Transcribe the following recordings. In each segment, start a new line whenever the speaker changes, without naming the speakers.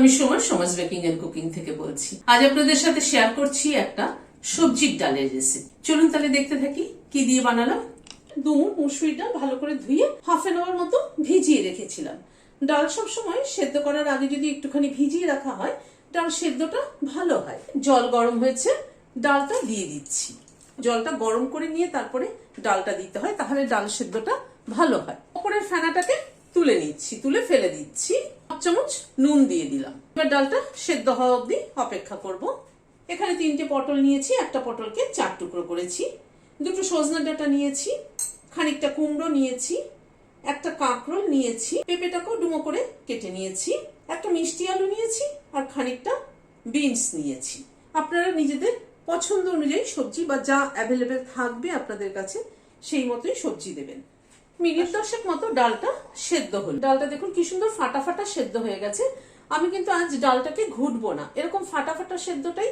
আমি সমাজ baking and cooking থেকে বলছি। আজ আপনাদের সাথে শেয়ার করছি একটা সবজির ডালের রেসিপি। চলুন তাহলে দেখতে থাকি কি দিয়ে বানালাম। দুমুঠ মুসুরি ডাল ভালো করে ধুয়ে হাফ এন আওয়ার মতো ভিজিয়ে রেখেছিলাম। ডাল সবসময় সেদ্ধ করার আগে যদি একটুখানি ভিজিয়ে রাখা হয় ডাল সেদ্ধটা ভালো হয়। জল গরম হয়েছে, ডালটা দিয়ে দিচ্ছি। জলটা গরম করে নিয়ে তারপরে ডালটা দিতে হয়, তাহলে ডাল সেদ্ধটা ভালো হয়। উপরের ফেনাটাকে তুলে নিচ্ছি, তুলে ফেলে দিচ্ছি। 1 চামচ নুন দিয়ে দিলাম। এবার ডালটা সেদ্ধ হওয়া অবধি অপেক্ষা করব। এখানে 3টে পটল নিয়েছি, একটা পটলকে 4 টুকরো করেছি। 2টো সজনা ডাঁটা নিয়েছি, খানিকটা কুমড়ো নিয়েছি, একটা কাঁকরোল নিয়েছি, পেঁপেটাকেও ডুমো করে কেটে নিয়েছি, একটা মিষ্টি আলু নিয়েছি আর খানিকটা বিনস নিয়েছি। আপনারা নিজেদের পছন্দ অনুযায়ী সবজি বা যা অ্যাভেলেবেল থাকবে আপনাদের কাছে সেই মতোই সবজি দেবেন। মিনিট 10 মতো ডালটা সেদ্ধ হলো। ডালটা দেখুন কি সুন্দর ফাটা ফাটা সেদ্ধ হয়ে গেছে। আমি কিন্তু আজ ডালটাকে ঘুটবো না, এরকম ফাটা ফাটা সেদ্ধটাই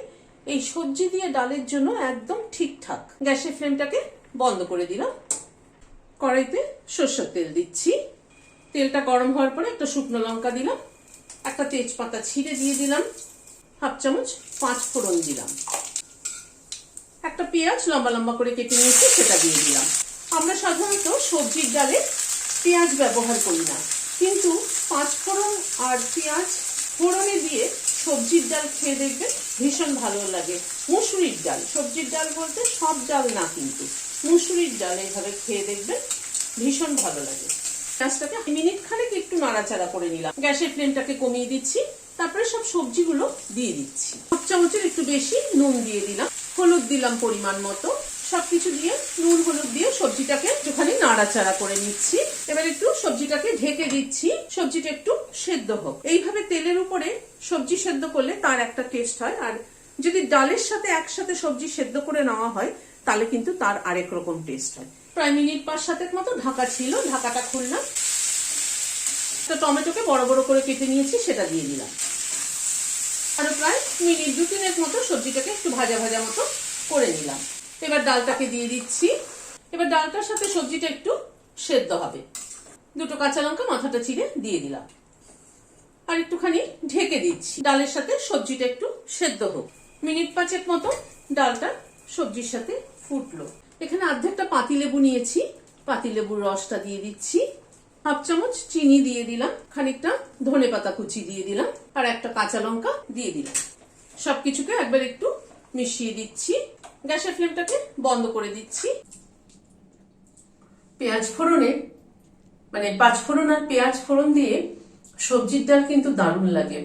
এই সবজি দিয়ে ডালের জন্য একদম ঠিকঠাক। গ্যাসের ফ্লেমটাকে বন্ধ করে দিলাম। কড়াইতে সরষের তেল দিচ্ছি। তেলটা গরম হওয়ার পরে একটা শুকনো লঙ্কা দিলাম, একটা তেজপাতা ছিঁড়ে দিয়ে দিলাম, 1/2 চামচ 5 ফোড়ন দিলাম, একটা পেঁয়াজ লম্বা লম্বা করে কেটে নিয়েছি সেটা দিয়ে দিলাম। আমরা সাধারণত সবজির ডালে পেঁয়াজ ব্যবহার করি না, কিন্তু 5 ফোড়ন আর পেঁয়াজ ফোড়নে দিয়ে সবজির ডাল খেয়ে দেখবেন ভীষণ ভালো লাগে। মুসুরির ডাল, সবজির ডাল বলতে সব ডাল না, কিন্তু মুসুরির ডাল এইভাবে খেয়ে দেখবেন ভীষণ ভালো লাগে। পেঁয়াজটাকে মিনিট খানেক একটু নাড়াচাড়া করে নিলাম। গ্যাসের ফ্লেমটাকে কমিয়ে দিচ্ছি, তারপরে সব সবজিগুলো দিয়ে দিচ্ছি। 1 চামচের একটু বেশি নুন দিয়ে দিলাম, হলুদ দিলাম পরিমাণ মতো। সবকিছু দিয়ে নুন হলুদ দিয়ে সবজিটাকে একটুখানি নাড়াচাড়া করে নিচ্ছি। এবার একটু সবজিটাকে ঢেকে দিচ্ছি, সবজিটা একটু সেদ্ধ হোক। এইভাবে তেলের উপরে সবজি সেদ্ধ করলে তার একটা টেস্ট হয়, আর যদি ডালের সাথে একসাথে সবজি সেদ্ধ করে নেওয়া হয় তাহলে কিন্তু তার আরেক রকম টেস্ট হয়। প্রায় মিনিট 5-7 মতো ঢাকা ছিল, ঢাকাটা খুললাম। তো টমেটোকে বড় বড় করে কেটে নিয়েছি, সেটা দিয়ে দিলাম। আরো প্রায় মিনিট 2-3 মতো সবজিটাকে একটু ভাজা ভাজা মতো করে নিলাম। এবার ডালটাকে দিয়ে দিচ্ছি। এবার ডালটার সাথে সবজিটা একটু সেদ্ধ হবে। 2টো কাঁচা লঙ্কা মাথাটা চিড়ে দিয়ে দিলাম, আর একটুখানি ঢেকে দিচ্ছি। ডালের সাথে সবজিটা একটু সেদ্ধ হোক। মিনিট 5 মতো ডালটা সবজির সাথে ফুটলো। এখানে অর্ধেকটা পাতিলেবু নিয়েছি, পাতিলেবুর রসটা দিয়ে দিচ্ছি। 1/2 চামচ চিনি দিয়ে দিলাম, খানিকটা ধনেপাতা কুচি দিয়ে দিলাম, আর একটা কাঁচা লঙ্কা দিয়ে দিলাম। সবকিছুকে একবার একটু মিশিয়ে দিচ্ছি। গ্যাসের ফ্লেমটাকে বন্ধ করে দিচ্ছি। পেঁয়াজ ফোড়নে মানে 5 ফোড়ন আর পেঁয়াজ ফোড়ন দিয়ে সবজির ডাল কিন্তু দারুণ লাগে।